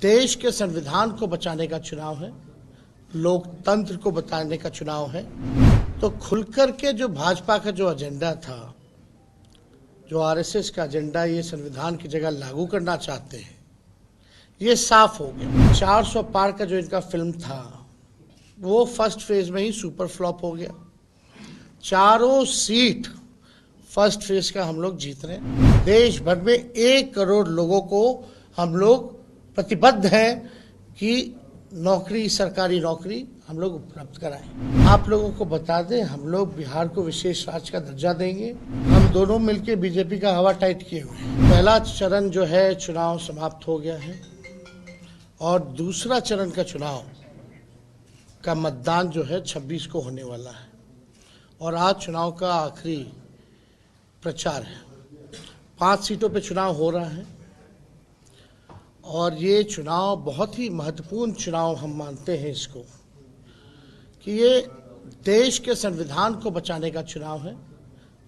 देश के संविधान को बचाने का चुनाव है, लोकतंत्र को बचाने का चुनाव है। तो खुलकर के जो भाजपा का जो एजेंडा था, जो आरएसएस का एजेंडा ये संविधान की जगह लागू करना चाहते हैं, ये साफ हो गया। 400 पार का जो इनका फिल्म था वो फर्स्ट फेज में ही सुपर फ्लॉप हो गया। चारों सीट फर्स्ट फेज का हम लोग जीत रहे हैं। देश भर में 1 करोड़ लोगों को हम लोग प्रतिबद्ध हैं कि नौकरी, सरकारी नौकरी हम लोग उपलब्ध कराएं। आप लोगों को बता दें, हम लोग बिहार को विशेष राज्य का दर्जा देंगे। हम दोनों मिलकर बीजेपी का हवा टाइट किए हुए हैं। पहला चरण जो है चुनाव समाप्त हो गया है और दूसरा चरण का चुनाव का मतदान जो है 26 को होने वाला है और आज चुनाव का आखिरी प्रचार है। 5 सीटों पे चुनाव हो रहा है और ये चुनाव बहुत ही महत्वपूर्ण चुनाव हम मानते हैं इसको, कि ये देश के संविधान को बचाने का चुनाव है,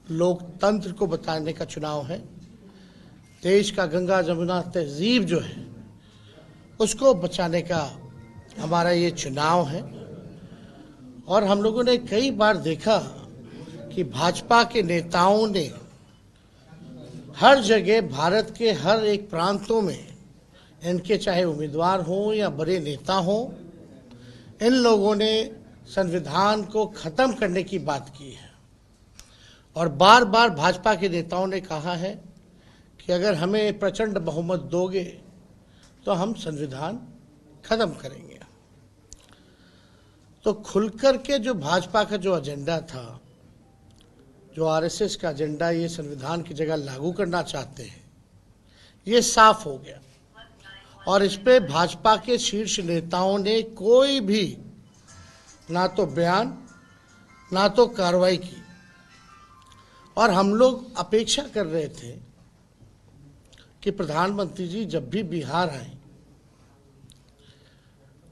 लोकतंत्र को बचाने का चुनाव है। देश का गंगा जमुना तहजीब जो है उसको बचाने का हमारा ये चुनाव है। और हम लोगों ने कई बार देखा कि भाजपा के नेताओं ने हर जगह भारत के हर एक प्रांतों में, इनके चाहे उम्मीदवार हों या बड़े नेता हों, इन लोगों ने संविधान को खत्म करने की बात की है। और बार बार भाजपा के नेताओं ने कहा है कि अगर हमें प्रचंड बहुमत दोगे तो हम संविधान खत्म करेंगे। तो खुलकर के जो भाजपा का जो एजेंडा था, जो आरएसएस का एजेंडा ये संविधान की जगह लागू करना चाहते हैं, ये साफ हो गया। और इस पे भाजपा के शीर्ष नेताओं ने कोई भी ना तो बयान ना तो कार्रवाई की। और हम लोग अपेक्षा कर रहे थे कि प्रधानमंत्री जी जब भी बिहार आए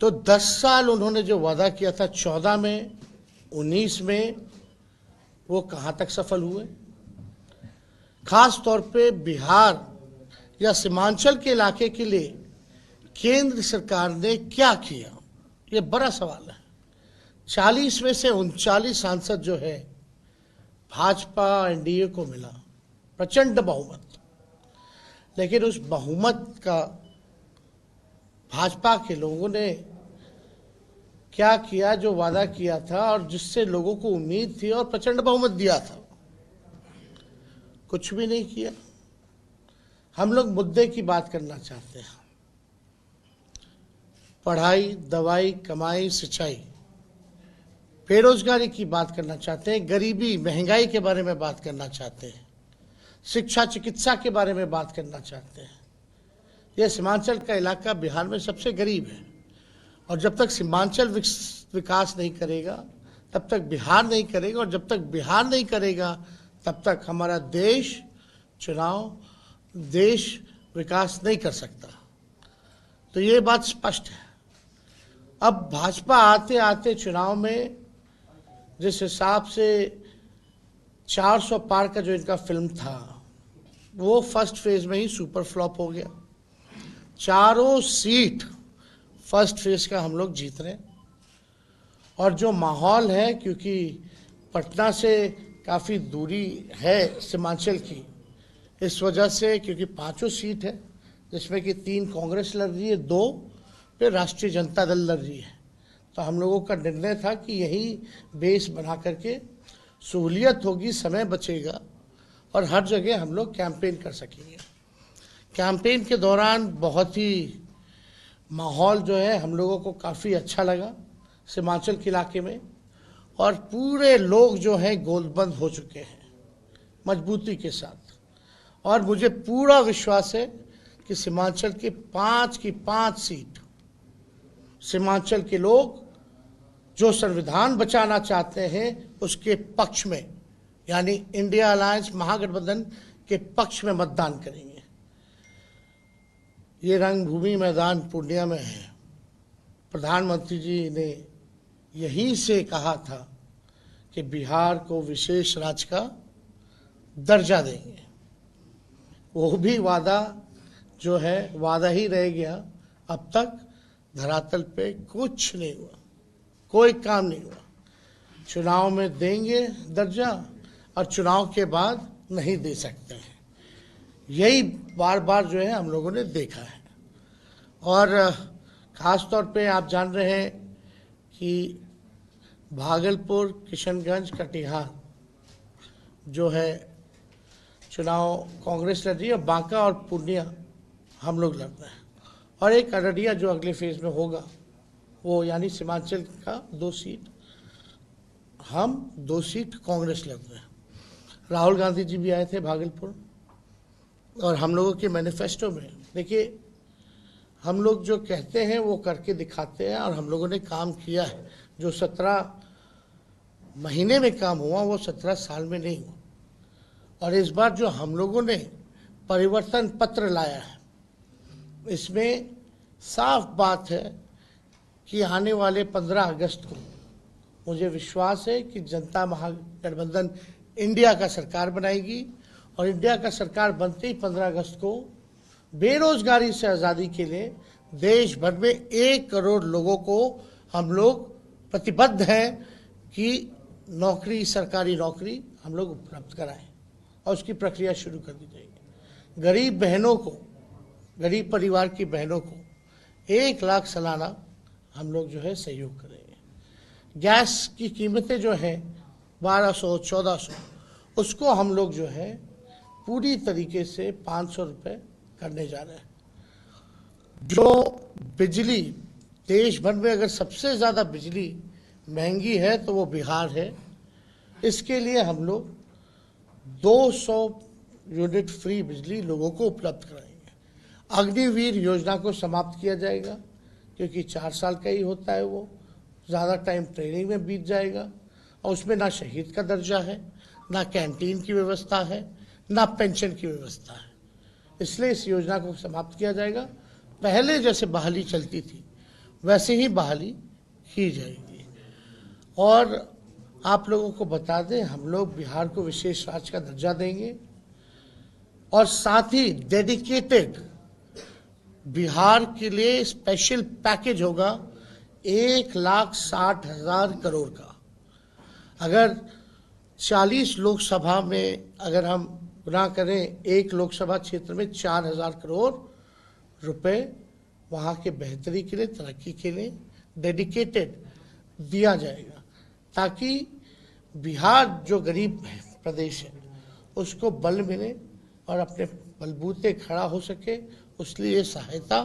तो 10 साल उन्होंने जो वादा किया था 14 में, 19 में, वो कहाँ तक सफल हुए। खास तौर पे बिहार या सीमांचल के इलाके के लिए केंद्र सरकार ने क्या किया, ये बड़ा सवाल है। 40 में से 39 सांसद जो है भाजपा एनडीए को मिला, प्रचंड बहुमत। लेकिन उस बहुमत का भाजपा के लोगों ने क्या किया, जो वादा किया था और जिससे लोगों को उम्मीद थी और प्रचंड बहुमत दिया था, कुछ भी नहीं किया। हम लोग मुद्दे की बात करना चाहते हैं। पढ़ाई, दवाई, कमाई, सिंचाई, बेरोजगारी की बात करना चाहते हैं, गरीबी, महंगाई के बारे में बात करना चाहते हैं, शिक्षा, चिकित्सा के बारे में बात करना चाहते हैं। यह सीमांचल का इलाका बिहार में सबसे गरीब है और जब तक सीमांचल विकास नहीं करेगा तब तक बिहार नहीं करेगा, और जब तक बिहार नहीं करेगा तब तक हमारा देश विकास नहीं कर सकता। तो ये बात स्पष्ट है। अब भाजपा आते आते चुनाव में जिस हिसाब से 400 पार का जो इनका फिल्म था वो फर्स्ट फेज में ही सुपर फ्लॉप हो गया। चारों सीट फर्स्ट फेज का हम लोग जीत रहे हैं। और जो माहौल है, क्योंकि पटना से काफ़ी दूरी है सीमांचल की, इस वजह से, क्योंकि 5 सीट है जिसमें कि 3 कांग्रेस लड़ रही है, 2 फिर राष्ट्रीय जनता दल लड़ रही है, तो हम लोगों का निर्णय था कि यही बेस बना करके सहूलियत होगी, समय बचेगा और हर जगह हम लोग कैंपेन कर सकेंगे। कैंपेन के दौरान बहुत ही माहौल जो है हम लोगों को काफ़ी अच्छा लगा सीमांचल के इलाके में, और पूरे लोग जो हैं गोलबंद हो चुके हैं मजबूती के साथ। और मुझे पूरा विश्वास है कि सीमांचल की 5 सीट सीमांचल के लोग जो संविधान बचाना चाहते हैं उसके पक्ष में, यानी इंडिया अलायंस महागठबंधन के पक्ष में मतदान करेंगे। ये रंगभूमि मैदान पूर्णिया में है। प्रधानमंत्री जी ने यहीं से कहा था कि बिहार को विशेष राज्य का दर्जा देंगे। वो भी वादा जो है वादा ही रह गया, अब तक धरातल पे कुछ नहीं हुआ, कोई काम नहीं हुआ। चुनाव में देंगे दर्जा और चुनाव के बाद नहीं दे सकते हैं, यही बार बार जो है हम लोगों ने देखा है। और ख़ास तौर पे आप जान रहे हैं कि भागलपुर, किशनगंज, कटिहार जो है चुनाव कांग्रेस लड़ रही है, बांका और पूर्णिया हम लोग लड़ रहे हैं, और एक अररिया जो अगले फेज में होगा वो यानी सीमांचल का 2 सीट, हम 2 सीट कांग्रेस लड़ रहे हैं। राहुल गांधी जी भी आए थे भागलपुर, और हम लोगों के मैनिफेस्टो में देखिए, हम लोग जो कहते हैं वो करके दिखाते हैं, और हम लोगों ने काम किया है। जो 17 महीने में काम हुआ वो 17 साल में नहीं हुआ। और इस बार जो हम लोगों ने परिवर्तन पत्र लाया है, इसमें साफ बात है कि आने वाले 15 अगस्त को मुझे विश्वास है कि जनता महागठबंधन इंडिया का सरकार बनाएगी, और इंडिया का सरकार बनते ही 15 अगस्त को बेरोजगारी से आज़ादी के लिए देश भर में 1 करोड़ लोगों को हम लोग प्रतिबद्ध हैं कि नौकरी, सरकारी नौकरी हम लोग उपलब्ध कराएं, और उसकी प्रक्रिया शुरू कर दी जाएगी। गरीब बहनों को, गरीब परिवार की बहनों को 1 लाख सालाना हम लोग जो है सहयोग करेंगे। गैस की कीमतें जो हैं 1200, 1400, उसको हम लोग जो है पूरी तरीके से 500 रुपये करने जा रहे हैं। जो बिजली देश भर में अगर सबसे ज़्यादा बिजली महंगी है तो वो बिहार है। इसके लिए हम लोग 200 यूनिट फ्री बिजली लोगों को उपलब्ध कराएंगे। अग्निवीर योजना को समाप्त किया जाएगा, क्योंकि 4 साल का ही होता है, वो ज़्यादा टाइम ट्रेनिंग में बीत जाएगा, और उसमें ना शहीद का दर्जा है, ना कैंटीन की व्यवस्था है, ना पेंशन की व्यवस्था है। इसलिए इस योजना को समाप्त किया जाएगा। पहले जैसे बहाली चलती थी वैसे ही बहाली की जाएगी। और आप लोगों को बता दें, हम लोग बिहार को विशेष राज्य का दर्जा देंगे, और साथ ही डेडिकेटेड बिहार के लिए स्पेशल पैकेज होगा 1,60,000 करोड़ का। अगर 40 लोकसभा में अगर हम गुना करें, एक लोकसभा क्षेत्र में 4,000 करोड़ रुपए वहाँ के बेहतरी के लिए, तरक्की के लिए डेडिकेटेड दिया जाएगा, ताकि बिहार जो गरीब प्रदेश है उसको बल मिले और अपने बलबूते खड़ा हो सके। उसलिए ये सहायता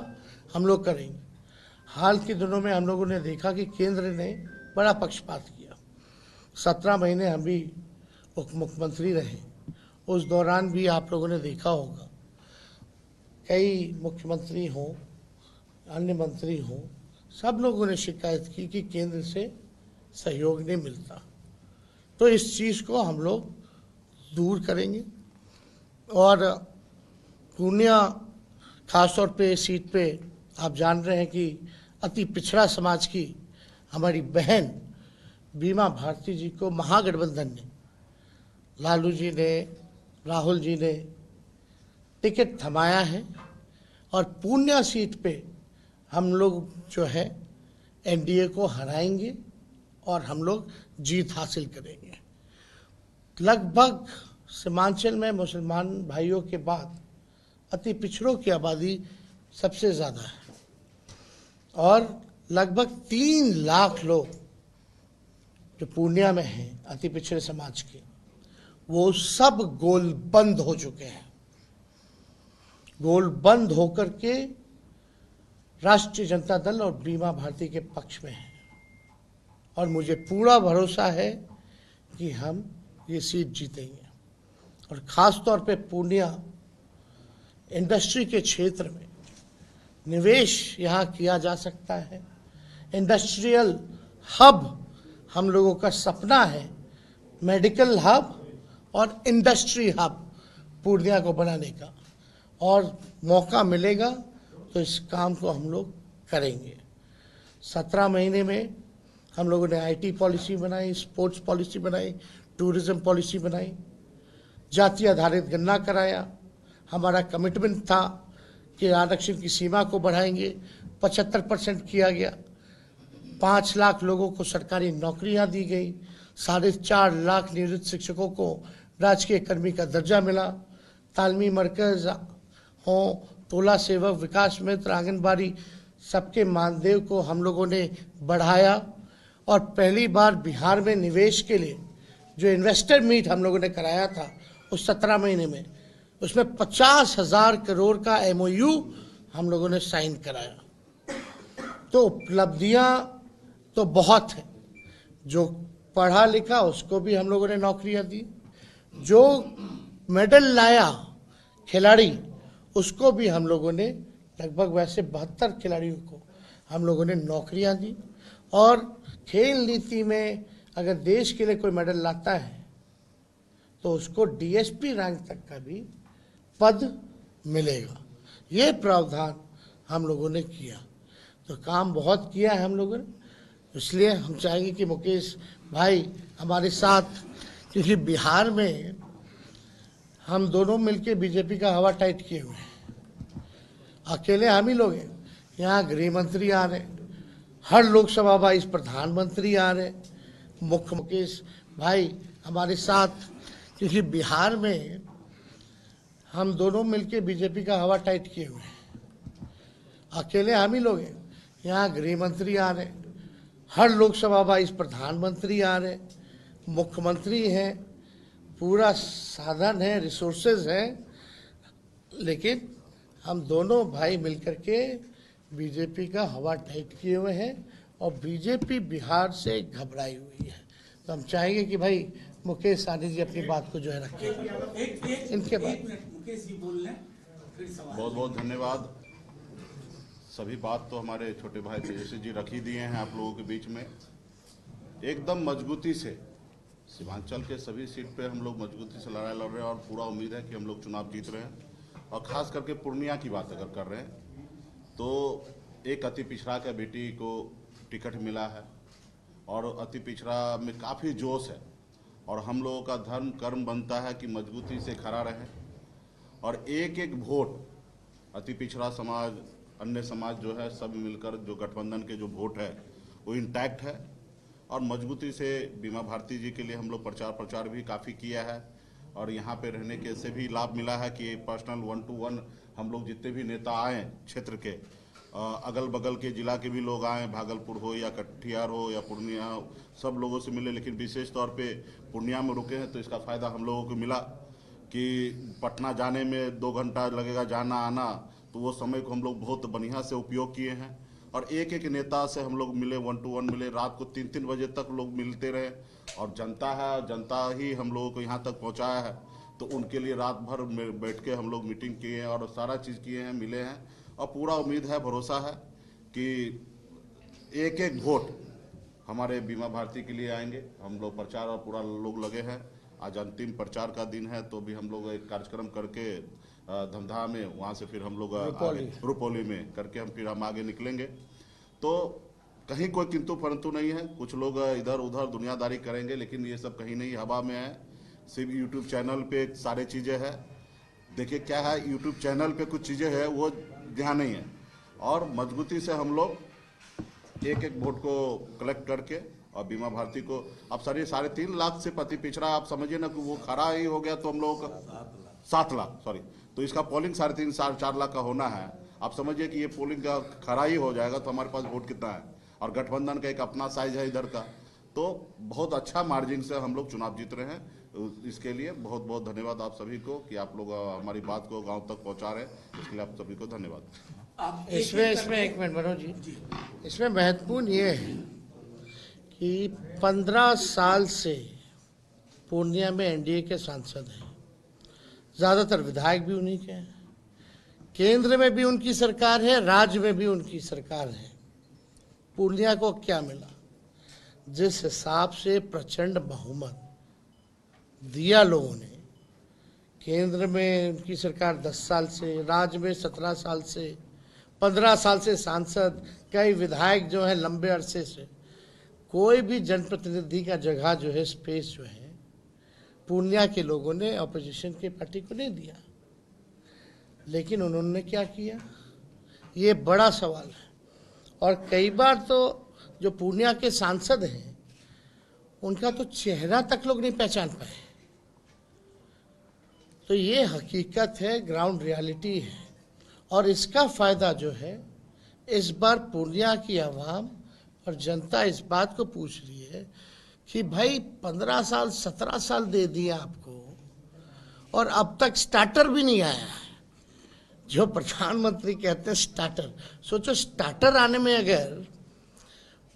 हम लोग करेंगे। हाल के दिनों में हम लोगों ने देखा कि केंद्र ने बड़ा पक्षपात किया। 17 महीने हम भी उप मुख्यमंत्री रहे, उस दौरान भी आप लोगों ने देखा होगा कई मुख्यमंत्री हों, अन्य मंत्री हों, सब लोगों ने शिकायत की कि केंद्र से सहयोग नहीं मिलता। तो इस चीज़ को हम लोग दूर करेंगे। और पूर्णिया खासतौर पे सीट पे आप जान रहे हैं कि अति पिछड़ा समाज की हमारी बहन बीमा भारती जी को महागठबंधन ने, लालू जी ने, राहुल जी ने टिकट थमाया है, और पूर्णिया सीट पे हम लोग जो है एनडीए को हराएंगे और हम लोग जीत हासिल करेंगे। लगभग सीमांचल में मुसलमान भाइयों के बाद अति पिछड़ों की आबादी सबसे ज़्यादा है, और लगभग 3 लाख लोग जो पूर्णिया में हैं अति पिछड़े समाज के, वो सब गोल बंद हो चुके हैं। गोल बंद होकर के राष्ट्रीय जनता दल और बीमा भारती के पक्ष में है, और मुझे पूरा भरोसा है कि हम ये सीट जीतेंगे। और ख़ास तौर पे पूर्णिया इंडस्ट्री के क्षेत्र में निवेश यहाँ किया जा सकता है। इंडस्ट्रियल हब हम लोगों का सपना है, मेडिकल हब और इंडस्ट्री हब पूर्णिया को बनाने का, और मौका मिलेगा तो इस काम को हम लोग करेंगे। 17 महीने में हम लोगों ने आईटी पॉलिसी बनाई, स्पोर्ट्स पॉलिसी बनाई, टूरिज्म पॉलिसी बनाई, जाति आधारित गणना कराया। हमारा कमिटमेंट था कि आरक्षण की सीमा को बढ़ाएंगे, 75% किया गया। 5 लाख लोगों को सरकारी नौकरियां दी गई। 4.5 लाख निवृत्त शिक्षकों को राजकीय कर्मी का दर्जा मिला। तालमी मरकज हो, टोला सेवक, विकास मित्र, आंगनबाड़ी, सबके मानदेय को हम लोगों ने बढ़ाया। और पहली बार बिहार में निवेश के लिए जो इन्वेस्टर मीट हम लोगों ने कराया था उस 17 महीने में, उसमें 50,000 करोड़ का MOU हम लोगों ने साइन कराया। तो उपलब्धियां तो बहुत है। जो पढ़ा लिखा उसको भी हम लोगों ने नौकरियां दी। जो मेडल लाया खिलाड़ी उसको भी हम लोगों ने, लगभग वैसे 72 खिलाड़ियों को हम लोगों ने नौकरियां दी। और खेल नीति में अगर देश के लिए कोई मेडल लाता है तो उसको DSP रैंक तक का भी पद मिलेगा। ये प्रावधान हम लोगों ने किया। तो काम बहुत किया है हम लोगों ने। इसलिए हम चाहेंगे कि मुकेश भाई हमारे साथ, क्योंकि बिहार में हम दोनों मिलके बीजेपी का हवा टाइट किए हुए हैं। अकेले हम ही लोग हैं। यहाँ गृह मंत्री आ रहे, हर लोकसभा वाइज प्रधानमंत्री आ रहे, मुकेश भाई हमारे साथ, क्योंकि बिहार में हम दोनों मिलके बीजेपी का हवा टाइट किए हुए हैं। अकेले हम ही लोग हैं। यहाँ गृह मंत्री आ रहे, हर लोकसभा वाइज प्रधानमंत्री आ रहे, मुख्यमंत्री हैं, पूरा साधन है, रिसोर्सेज हैं, लेकिन हम दोनों भाई मिलकर के बीजेपी का हवा टाइट किए हुए हैं। और बीजेपी बिहार से घबराई हुई है। तो हम चाहेंगे कि भाई मुकेश सहनी जी अपनी बात को जो है रखें। इनके बाद बहुत बहुत धन्यवाद। सभी बात तो हमारे छोटे भाई तेजस्वी जी रख ही दिए हैं आप लोगों के बीच में। एकदम मजबूती से सीमांचल के सभी सीट पे हम लोग मजबूती से लड़ाई लड़ रहे हैं और पूरा उम्मीद है कि हम लोग चुनाव जीत रहे हैं। और ख़ास करके पूर्णिया की बात अगर कर रहे हैं तो एक अति पिछड़ा का बेटी को टिकट मिला है और अति पिछड़ा में काफ़ी जोश है। और हम लोगों का धर्म कर्म बनता है कि मजबूती से खड़ा रहें और एक एक वोट अति पिछड़ा समाज, अन्य समाज जो है सब मिलकर जो गठबंधन के जो वोट है वो इंटैक्ट है। और मजबूती से बीमा भारती जी के लिए हम लोग प्रचार भी काफ़ी किया है। और यहाँ पे रहने के से भी लाभ मिला है कि पर्सनल 1 to 1 हम लोग जितने भी नेता आए क्षेत्र के, अगल बगल के जिला के भी लोग आए, भागलपुर हो या कटिहार हो या पूर्णिया, सब लोगों से मिले। लेकिन विशेष तौर पे पूर्णिया में रुके हैं तो इसका फ़ायदा हम लोगों को मिला कि पटना जाने में 2 घंटा लगेगा जाना आना, तो वो समय को हम लोग बहुत बढ़िया से उपयोग किए हैं। और एक एक नेता से हम लोग मिले, 1 to 1 मिले, रात को 3-3 बजे तक लोग मिलते रहे। और जनता है, जनता ही हम लोगों को यहाँ तक पहुँचाया है। तो उनके लिए रात भर बैठ के हम लोग मीटिंग किए हैं और सारा चीज़ किए हैं, मिले हैं। और पूरा उम्मीद है, भरोसा है कि एक एक वोट हमारे बीमा भारती के लिए आएंगे। हम लोग प्रचार और पूरा लोग लगे हैं। आज अंतिम प्रचार का दिन है तो भी हम लोग एक कार्यक्रम करके धमधा में वहाँ से फिर हम लोग रुपौली में करके हम आगे निकलेंगे। तो कहीं कोई किंतु परंतु नहीं है। कुछ लोग इधर उधर दुनियादारी करेंगे लेकिन ये सब कहीं नहीं, हवा में है। सिर्फ यूट्यूब चैनल पे सारे चीज़ें हैं। देखिए क्या है, यूट्यूब चैनल पे कुछ चीज़ें हैं वो ध्यान नहीं है। और मजबूती से हम लोग एक एक वोट को कलेक्ट करके और बीमा भारती को अब 3.5 लाख से पति पिछड़ा, आप समझिए ना कि वो खरा ही हो गया तो हम लोगों का 7 लाख, सॉरी, तो इसका पोलिंग 3.5-4 लाख का होना है। आप समझिए कि ये पोलिंग का खरा ही हो जाएगा तो हमारे पास वोट कितना है। और गठबंधन का एक अपना साइज है इधर का, तो बहुत अच्छा मार्जिन से हम लोग चुनाव जीत रहे हैं। इसके लिए बहुत बहुत धन्यवाद आप सभी को कि आप लोग हमारी बात को गांव तक पहुंचा रहे हैं। इसके लिए आप सभी को धन्यवाद। इसमें एक मिनट मनोज जी, इसमें महत्वपूर्ण ये है कि 15 साल से पूर्णिया में NDA के सांसद हैं, ज़्यादातर विधायक भी उन्हीं के हैं, केंद्र में भी उनकी सरकार है, राज्य में भी उनकी सरकार है। पूर्णिया को क्या मिला? जिस हिसाब से प्रचंड बहुमत दिया लोगों ने, केंद्र में उनकी सरकार 10 साल से, राज्य में 17 साल से, 15 साल से सांसद, कई विधायक जो हैं लंबे अरसे से, कोई भी जनप्रतिनिधि का जगह जो है, स्पेस जो है, पूर्णिया के लोगों ने ऑपोजिशन के पार्टी को नहीं दिया। लेकिन उन्होंने क्या किया, ये बड़ा सवाल है। और कई बार तो जो पूर्णिया के सांसद हैं उनका तो चेहरा तक लोग नहीं पहचान पाए। तो ये हकीकत है, ग्राउंड रियलिटी है। और इसका फायदा जो है, इस बार पूर्णिया की आवाम और जनता इस बात को पूछ रही है कि भाई 15 साल 17 साल दे दिया आपको और अब तक स्टार्टर भी नहीं आया है। जो प्रधानमंत्री कहते हैं स्टार्टर, सोचो स्टार्टर आने में अगर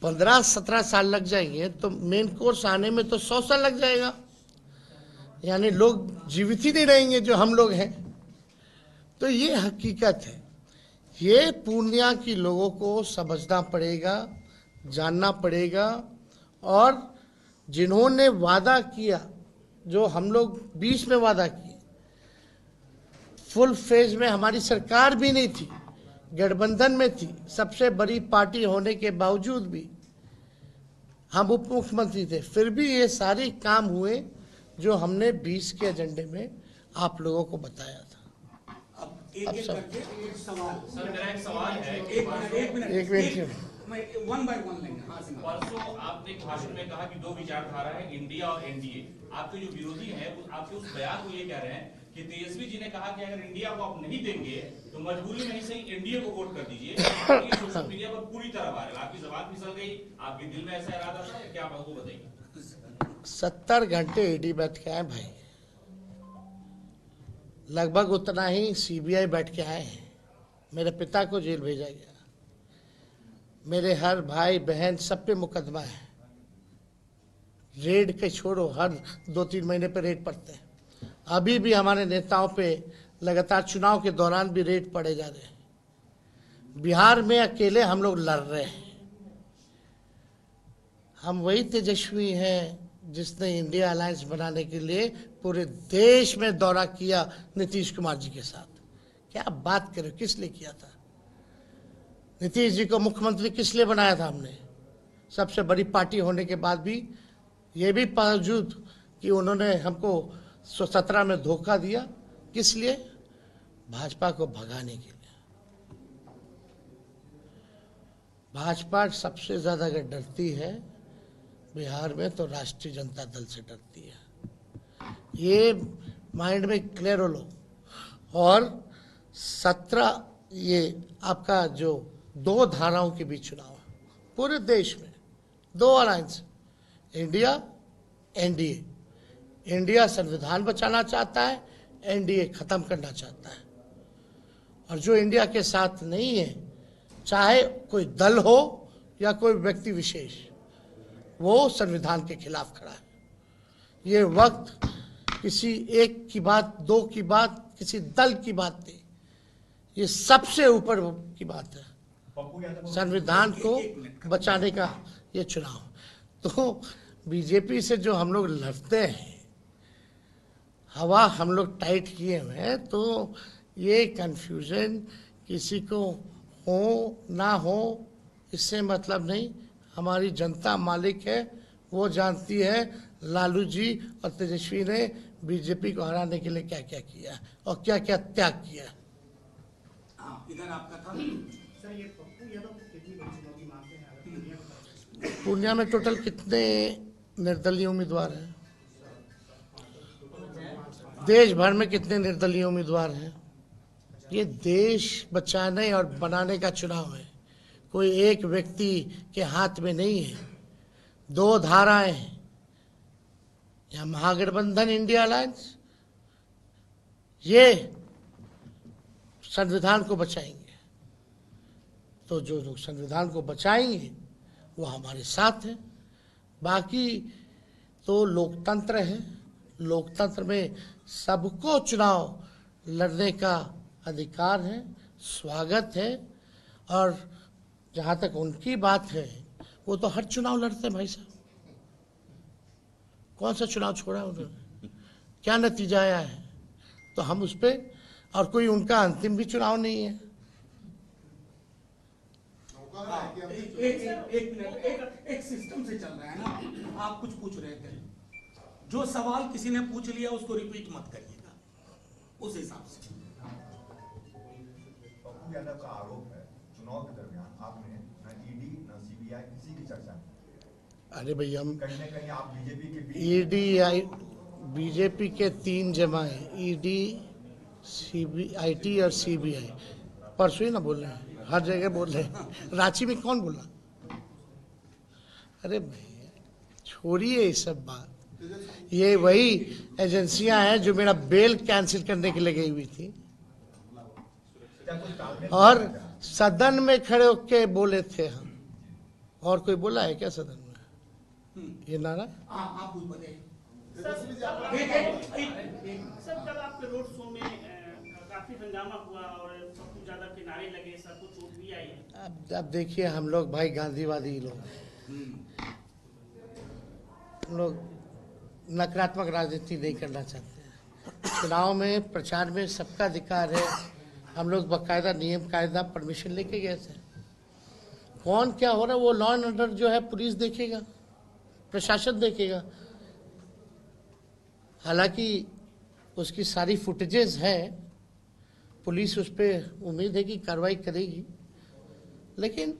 15-17 साल लग जाएंगे तो मेन कोर्स आने में तो 100 साल लग जाएगा। यानी लोग जीवित ही नहीं रहेंगे जो हम लोग हैं। तो ये हकीकत है, ये पूर्णिया की लोगों को समझना पड़ेगा, जानना पड़ेगा। और जिन्होंने वादा किया, जो हम लोग 20 में वादा किए, फुल फेज में हमारी सरकार भी नहीं थी, गठबंधन में थी, सबसे बड़ी पार्टी होने के बावजूद भी हम उप मुख्यमंत्री थे, फिर भी ये सारे काम हुए जो हमने 20 के एजेंडे में आप लोगों को बताया था। अब एक करके एक सवाल। सर मेरा एक सवाल है। एक मिनट मैं वन बाय वन लेंगे। हाँ सर। परसों आपने एक भाषण में कहा कि दो विचारधारा है, इंडिया और एनडीए। आपके जो विरोधी हैं आपके उस बयान को ये कह रहे हैं कि तेजस्वी जी ने कहा कि अगर इंडिया को आप नहीं देंगे तो मजबूरी में ही सही एनडीए को वोट कर दीजिए। ये सोशल मीडिया पर पूरी तरह वायरल, आपकी जबान फिसल गई, आपके दिल में ऐसा इरादा था, क्या आप हमको बताइए। 70 घंटे ईडी बैठ के आए भाई, लगभग उतना ही सीबीआई बैठ के आए हैं। मेरे पिता को जेल भेजा गया, मेरे हर भाई बहन सब पे मुकदमा है। रेड के छोड़ो, हर 2-3 महीने पे रेड पड़ते हैं। अभी भी हमारे नेताओं पे लगातार चुनाव के दौरान भी रेड पड़े जा रहे हैं। बिहार में अकेले हम लोग लड़ रहे हैं। हम वही तेजस्वी हैं जिसने इंडिया अलायंस बनाने के लिए पूरे देश में दौरा किया नीतीश कुमार जी के साथ। क्या बात करें, किस लिए किया था? नीतीश जी को मुख्यमंत्री किस लिए बनाया था हमने? सबसे बड़ी पार्टी होने के बाद भी, ये भी बावजूद कि उन्होंने हमको 17 में धोखा दिया। किस लिए? भाजपा को भगाने के लिए। भाजपा सबसे ज्यादा अगर डरती है बिहार में तो राष्ट्रीय जनता दल से डरती है। ये माइंड में क्लियर हो लो। और 17 ये आपका जो 2 धाराओं के बीच चुनाव है पूरे देश में, 2 अलायंस, इंडिया एनडीए। इंडिया संविधान बचाना चाहता है, एनडीए खत्म करना चाहता है। और जो इंडिया के साथ नहीं है, चाहे कोई दल हो या कोई व्यक्ति विशेष, वो संविधान के खिलाफ खड़ा है। ये वक्त किसी एक की बात, 2 की बात, किसी दल की बात नहीं, ये सबसे ऊपर की बात है। संविधान को बचाने का ये चुनाव। तो बीजेपी से जो हम लोग लड़ते हैं, हवा हम लोग टाइट किए हुए हैं, तो ये कंफ्यूजन किसी को हो ना हो इससे मतलब नहीं। हमारी जनता मालिक है, वो जानती है लालू जी और तेजस्वी ने बीजेपी को हराने के लिए क्या क्या किया और क्या क्या त्याग किया। इधर आपका था सर, ये पप्पू यादव को कितनी बड़ी चुनौती मानते हैं? अगर पूर्णिया में टोटल कितने निर्दलीय उम्मीदवार हैं? देश भर में कितने निर्दलीय उम्मीदवार हैं? ये देश बचाने और बनाने का चुनाव है, कोई एक व्यक्ति के हाथ में नहीं है। 2 धाराएं हैं, या महागठबंधन इंडिया अलायंस, ये संविधान को बचाएंगे। तो जो लोग संविधान को बचाएंगे वो हमारे साथ है। बाकी तो लोकतंत्र है, लोकतंत्र में सबको चुनाव लड़ने का अधिकार है, स्वागत है। और जहाँ तक उनकी बात है, वो तो हर चुनाव लड़ते हैं भाई साहब। कौन सा चुनाव छोड़ा उन्होंने? क्या नतीजा आया है? तो हम उस पर, और कोई उनका अंतिम भी चुनाव नहीं है। एक मिनट, एक सिस्टम से चल रहा है ना। आप कुछ पूछ रहे थे, जो सवाल किसी ने पूछ लिया उसको रिपीट मत करिएगा, उस हिसाब से। पप्पू यादव का आरोप है चुनाव के दरमियान आपने किया है, इसी की चर्चा। अरे भाई हम कहीं ना कहीं आप बीजेपी के बीच ईडी बीजेपी के 3 जमाए ईडी सीबीआईटी और सीबीआई परसों ही ना बोल रहे हैं, हर जगह बोल रहे हैं। रांची में कौन बोला? अरे भैया छोड़िए ये सब बात। ये वही एजेंसियां हैं जो मेरा बेल कैंसिल करने के लिए गई हुई थी क्या कोई तालमेल और नहीं है? सदन में खड़े होके बोले थे हम। और कोई बोला है क्या सदन में ये नारा? आप कुछ बताइए। सर कल आपके रोड शो में काफी हंगामा हुआ और सब कुछ ज्यादा किनारे लगे, सबको चोट भी आई है। अब देखिए हम लोग भाई गांधीवादी लोग हम लोग नकारात्मक राजनीति नहीं करना चाहते हैं। चुनाव में प्रचार में सबका अधिकार है। हम लोग बाकायदा नियम कायदा परमिशन लेके गए थे। कौन क्या हो रहा है वो लॉ एंड ऑर्डर जो है पुलिस देखेगा, प्रशासन देखेगा। हालांकि उसकी सारी फुटेजेस है, पुलिस उस पर उम्मीद है कि कार्रवाई करेगी, लेकिन